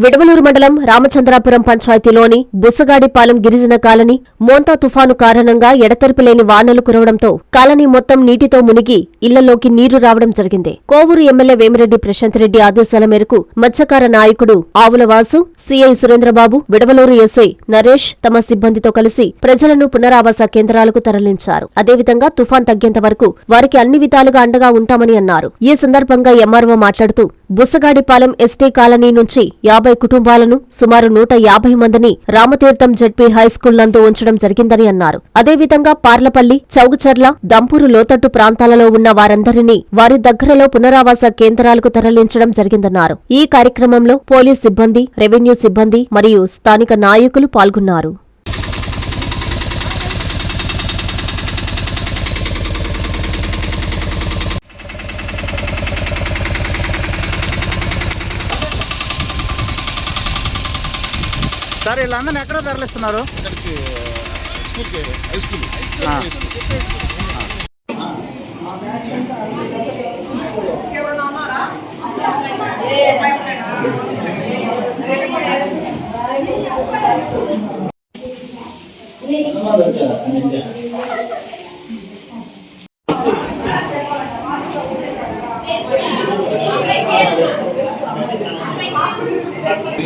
విడవలూరు మండలం రామచంద్రాపురం పంచాయతీలోని బుసగాడిపాలెం గిరిజన కాలనీ మోంతా తుఫాను కారణంగా ఎడతెరిపిలేని వానలు కురవడంతో కాలనీ మొత్తం నీటితో మునిగి ఇళ్లలోకి నీరు రావడం జరిగింది. కోవూరు ఎమ్మెల్యే వేమిరెడ్డి ప్రశాంత్ రెడ్డి ఆదేశాల మేరకు మత్స్యకార నాయకుడు ఆవులవాసు, సీఐ సురేంద్రబాబు, విడవలూరు ఎస్ఐ నరేష్ తమ సిబ్బందితో కలిసి ప్రజలను పునరావాస కేంద్రాలకు తరలించారు. అదేవిధంగా తుఫాన్ తగ్గేంత వరకు వారికి అన్ని విధాలుగా అండగా ఉంటామని అన్నారు. ఈ సందర్భంగా ఎంఆర్ఓ మాట్లాడుతూ బుసగాడిపాలెం ఎస్టీ కాలనీ నుంచి 50 కుటుంబాలను సుమారు 150 మందిని రామతీర్థం జెడ్పీ హైస్కూల్ నందు ఉంచడం జరిగిందని అన్నారు. అదేవిధంగా పార్లపల్లి, చౌగచర్ల, దంపూరు లోతట్టు ప్రాంతాలలో ఉన్న వారందరినీ వారి దగ్గరలో పునరావాస కేంద్రాలకు తరలించడం జరిగిందన్నారు. ఈ కార్యక్రమంలో పోలీస్ సిబ్బంది, రెవెన్యూ సిబ్బంది మరియు స్థానిక నాయకులు పాల్గొన్నారు. సార్ వీళ్ళందరినీ ఎక్కడ తరలిస్తున్నారు?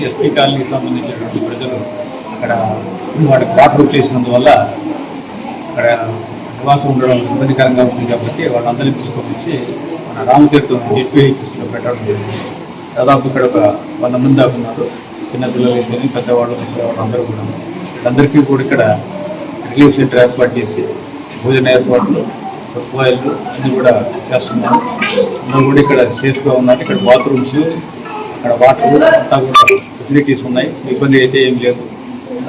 ఎస్టీ కాలనీకి సంబంధించినటువంటి ప్రజలు అక్కడ వాటికి వాటర్ చేసినందువల్ల అక్కడ నివాసం ఉండడం ఇబ్బందికరంగా ఉంటుంది కాబట్టి వాళ్ళందరినీ తీసుకొచ్చి మన రామతీర్థం జెడ్పీహెచ్ఎస్లో పెట్టడం జరిగింది. దాదాపు ఇక్కడ ఒక 100 మంది దాకా ఉన్నారు. చిన్నపిల్లలు అయితే పెద్దవాళ్ళు అందరూ కూడా వీళ్ళందరికీ కూడా ఇక్కడ రిలీఫ్ సెంటర్ ఏర్పాటు చేసి భోజన ఏర్పాట్లు, సదుపాయాలు అన్నీ కూడా చేస్తున్నారు. అందరూ కూడా ఇక్కడ సేఫ్గా ఉన్నారు. ఇక్కడ బాత్రూమ్స్, అక్కడ వాటర్ అంతా కూడా ఫెసిలిటీస్ ఉన్నాయి. ఇబ్బంది అయితే ఏం లేదు.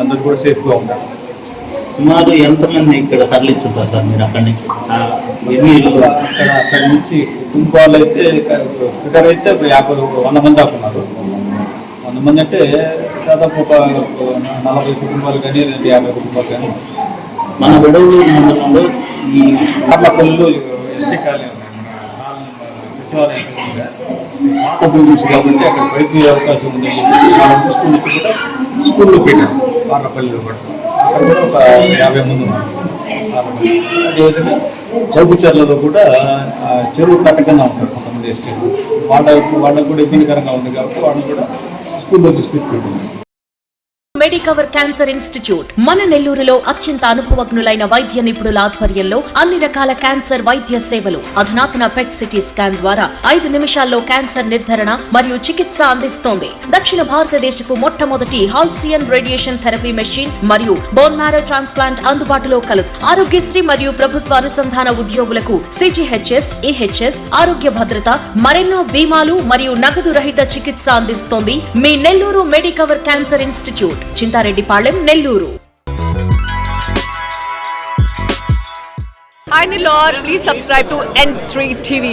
అందరూ కూడా సేఫ్గా ఉన్నారు. సుమారు ఎంతమంది ఇక్కడ తరలించుంటారు సార్ మీరు అక్కడి నుంచి? అక్కడి నుంచి కుటుంబాలు అయితే ఫిగర్ అయితే 100 మంది దాకా ఉన్నారు. 100 మంది అంటే దాదాపు ఒక 40 కుటుంబాలు కానీ 50 కుటుంబాలు కానీ. మన విడవలూరు మండలంలో ఈ పార్లపల్లిలో ఎస్టీ కాలనీ ఉన్నాయి. పాత బిల్డింగ్స్ కాబట్టి అక్కడ బయట అవకాశం ఉంది. స్కూల్ నుంచి కూడా స్కూల్లో పెట్టాం. పార్లపల్లిలో కూడా అక్కడ కూడా ఒక 50 మంది ఉన్నారు. అదేవిధంగా చౌకచర్లలో కూడా చెరువు కట్టకుండా ఉంటారు కొంతమంది ఎస్టీలు. వాళ్ళకు కూడా ఇబ్బందికరంగా ఉంది కాబట్టి వాళ్ళని కూడా స్కూల్లో తీసుకెళ్ళి మెడికవర్ క్యాన్సర్ ఇన్స్టిట్యూట్ మన నెల్లూరులో అత్యంత అనుభవజ్ఞులైన వైద్య నిపుణుల ఆధ్వర్యంలో అన్ని రకాల క్యాన్సర్ వైద్య సేవలు, అధునాతన పెట్ సిటీ స్కాన్ ద్వారా 5 నిమిషాల్లో క్యాన్సర్ నిర్ధారణ మరియు చికిత్స అందిస్తోంది. దక్షిణ భారతదేశపు మొట్టమొదటి హాల్సియన్ రేడియేషన్ థెరపీ మెషిన్ మరియు బోన్ మ్యారో ట్రాన్స్ప్లాంట్ అందుబాటులో కలదు. ఆరోగ్యశ్రీ మరియు ప్రభుత్వ అనుసంధాన ఉద్యోగులకు సిజిహెచ్ఎస్, ఈహెచ్ఎస్, ఆరోగ్య భద్రత, మరెన్నో బీమాలు మరియు నగదు రహిత చికిత్స అందిస్తోంది మీ Nellore Medicover cancer institute, Chintareddipalem, Nellore. Hi Nellore, please subscribe to N3 TV.